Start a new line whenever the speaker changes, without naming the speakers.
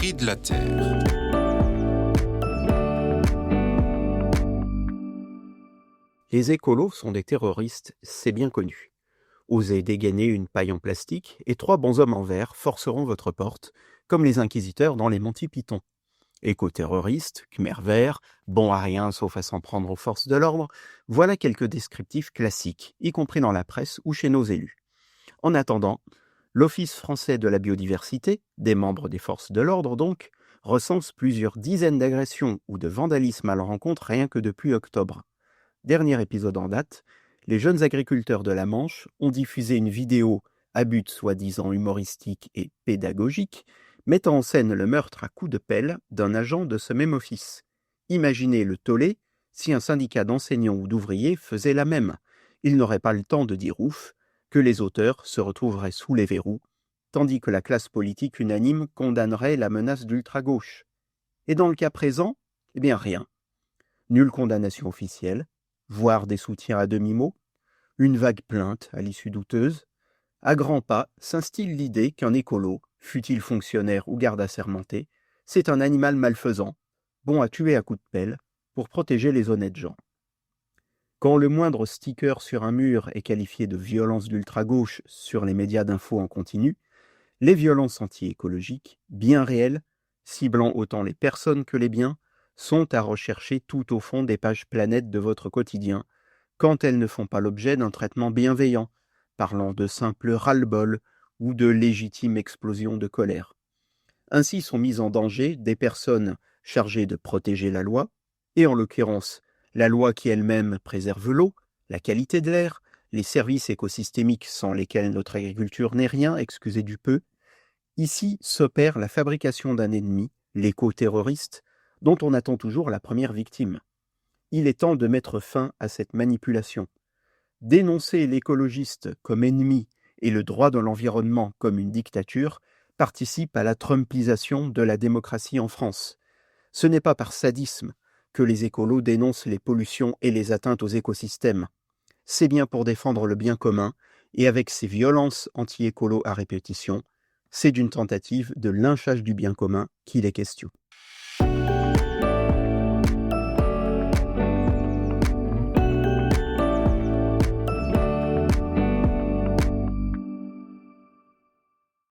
cris de la terre.
Les écolos sont des terroristes, c'est bien connu. Osez dégainer une paille en plastique et 3 bonshommes en verre forceront votre porte, comme les inquisiteurs dans les Monty Python. Éco-terroristes, Khmer vert, bons à rien sauf à s'en prendre aux forces de l'ordre, voilà quelques descriptifs classiques, y compris dans la presse ou chez nos élus. En attendant, l'Office français de la biodiversité, des membres des forces de l'ordre donc, recense plusieurs dizaines d'agressions ou de vandalisme à leur encontre rien que depuis octobre. Dernier épisode en date, les jeunes agriculteurs de la Manche ont diffusé une vidéo à but soi-disant humoristique et pédagogique, mettant en scène le meurtre à coups de pelle d'un agent de ce même office. Imaginez le tollé si un syndicat d'enseignants ou d'ouvriers faisait la même. Ils n'auraient pas le temps de dire ouf, que les auteurs se retrouveraient sous les verrous, tandis que la classe politique unanime condamnerait la menace d'ultra-gauche. Et dans le cas présent, eh bien rien. Nulle condamnation officielle, voire des soutiens à demi-mot, une vague plainte à l'issue douteuse. À grands pas s'instille l'idée qu'un écolo, fût-il fonctionnaire ou garde assermenté, c'est un animal malfaisant, bon à tuer à coups de pelle, pour protéger les honnêtes gens. Quand le moindre sticker sur un mur est qualifié de violence d'ultra-gauche sur les médias d'info en continu, les violences anti-écologiques, bien réelles, ciblant autant les personnes que les biens, sont à rechercher tout au fond des pages planètes de votre quotidien, quand elles ne font pas l'objet d'un traitement bienveillant, parlant de simple ras-le-bol ou de légitime explosion de colère. Ainsi sont mises en danger des personnes chargées de protéger la loi, et en l'occurrence, la loi qui elle-même préserve l'eau, la qualité de l'air, les services écosystémiques sans lesquels notre agriculture n'est rien, excusez du peu. Ici s'opère la fabrication d'un ennemi, l'éco-terroriste, dont on attend toujours la première victime. Il est temps de mettre fin à cette manipulation. Dénoncer l'écologiste comme ennemi et le droit de l'environnement comme une dictature participe à la trumpisation de la démocratie en France. Ce n'est pas par sadisme que les écolos dénoncent les pollutions et les atteintes aux écosystèmes. C'est bien pour défendre le bien commun, et avec ces violences anti-écolo à répétition, c'est d'une tentative de lynchage du bien commun qu'il est question.